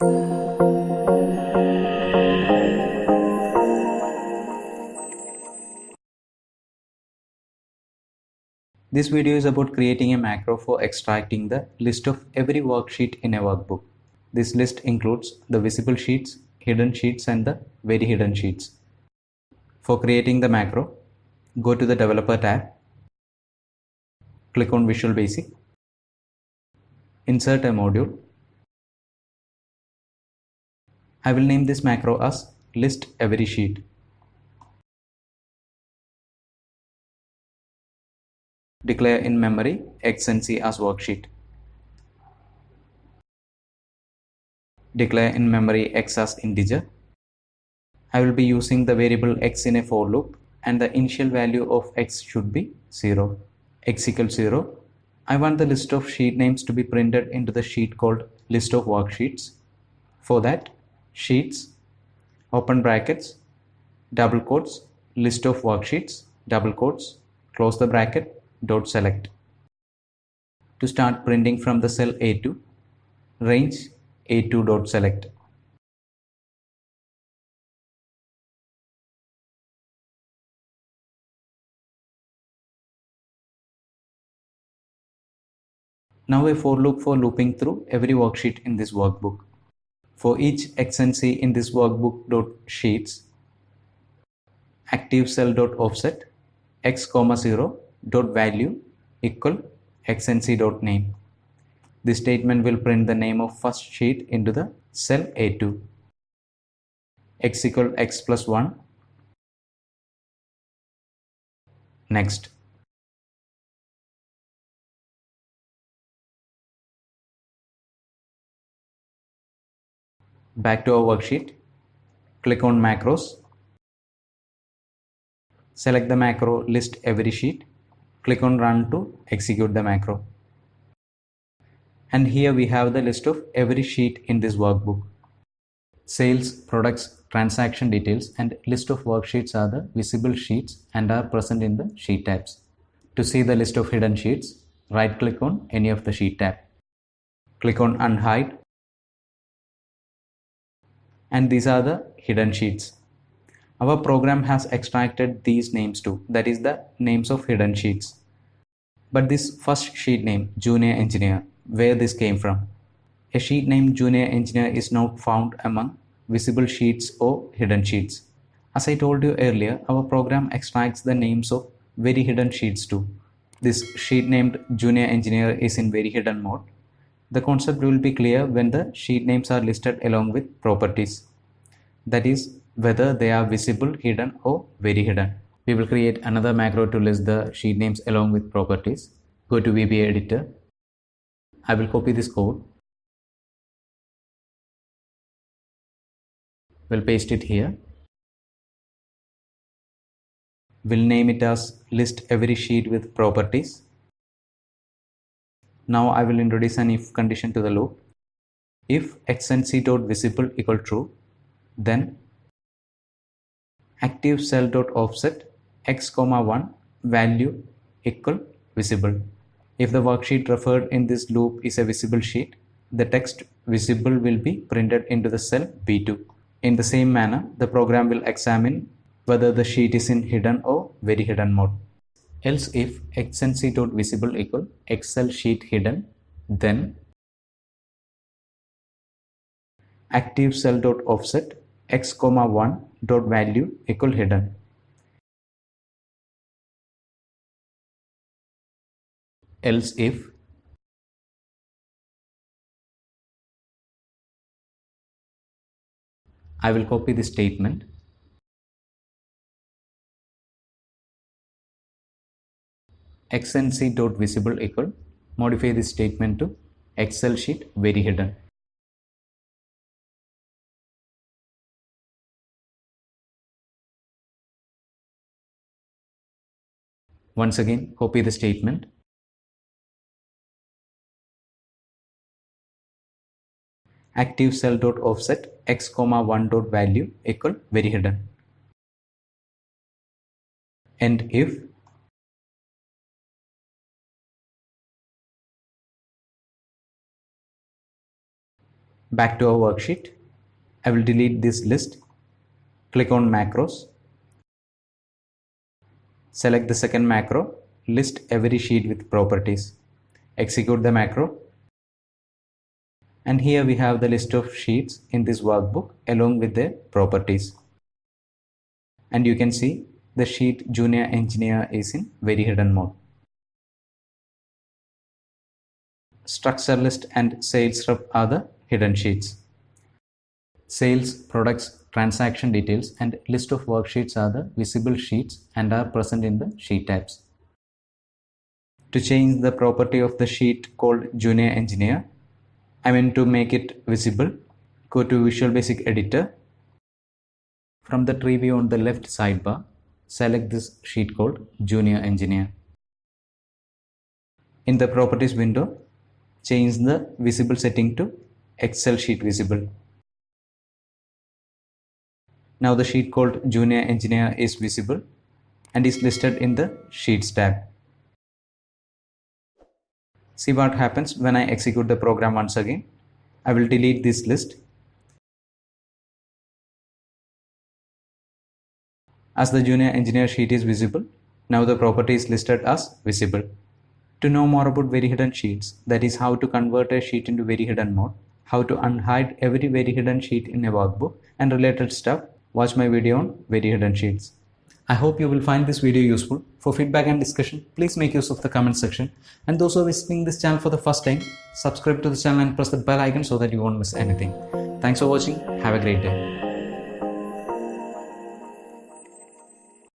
This video is about creating a macro for extracting the list of every worksheet in a workbook. This list includes the visible sheets, hidden sheets, and the very hidden sheets. For creating the macro, go to the Developer tab, click on Visual Basic, insert a module. I will name this macro as list every sheet. Declare in memory X and C as worksheet. Declare in memory X as integer. I will be using the variable X in a for loop, and the initial value of X should be 0. X equals 0. I want the list of sheet names to be printed into the sheet called list of worksheets. For that, sheets, open brackets, double quotes, list of worksheets, double quotes, close the bracket, dot select. To start printing from the cell A2, range A2 dot select. Now a for loop for looping through every worksheet in this workbook. For each X and C in this workbook dot sheets, active cell dot offset X, 0 dot value equal X and C dot name. This statement will print the name of first sheet into the cell A2. X equal X plus 1. Next. Back to our worksheet. Click on macros. Select the macro list every sheet. Click on run to execute the macro. And here we have the list of every sheet in this workbook. Sales, products, transaction details, and list of worksheets are the visible sheets and are present in the sheet tabs. To see the list of hidden sheets, right click on any of the sheet tab. Click on unhide. And these are the hidden sheets. Our program has extracted these names too, that is the names of hidden sheets. But this first sheet name, Junior Engineer, where this came from? A sheet named Junior Engineer is not found among visible sheets or hidden sheets. As I told you earlier, our program extracts the names of very hidden sheets too. This sheet named Junior Engineer is in very hidden mode. The concept will be clear when the sheet names are listed along with properties. That is, whether they are visible, hidden, or very hidden. We will create another macro to list the sheet names along with properties. Go to VBA editor. I will copy this code. We'll paste it here. We'll name it as list every sheet with properties. Now I will introduce an if condition to the loop. If X and C dot visible equal true, then active cell dot offset X, 1 value equal visible. If the worksheet referred in this loop is a visible sheet, the text visible will be printed into the cell B2. In the same manner, the program will examine whether the sheet is in hidden or very hidden mode. Else if X and C dot visible equal Excel sheet hidden, then active cell dot offset X, 1 dot value equal hidden. Else if I will copy this statement. X and C dot visible equal, modify this statement to Excel sheet very hidden. Once again, copy the statement. Active cell dot offset X, 1 dot value equal very hidden. And if Back to our worksheet. I will delete this list. Click on macros. Select the second macro, list every sheet with properties. Execute the macro. And here we have the list of sheets in this workbook along with their properties. And you can see the sheet Junior Engineer is in very hidden mode. Structure list and sales rep are the hidden sheets. Sales, products, transaction details and list of worksheets are the visible sheets and are present in the sheet types. To change the property of the sheet called Junior Engineer, to make it visible, go to Visual Basic Editor. From the tree view on the left sidebar, select this sheet called Junior Engineer. In the Properties window, change the visible setting to Excel sheet visible. Now the sheet called Junior Engineer is visible and is listed in the Sheets tab. See what happens when I execute the program once again. I will delete this list. As the Junior Engineer sheet is visible, now the property is listed as visible. To know more about very hidden sheets, that is how to convert a sheet into very hidden mode, how to unhide every very hidden sheet in a workbook and related stuff, watch my video on very hidden sheets. I hope you will find this video useful. For feedback and discussion, please make use of the comment section. And those who are visiting this channel for the first time, subscribe to the channel and press the bell icon so that you won't miss anything. Thanks for watching. Have a great day.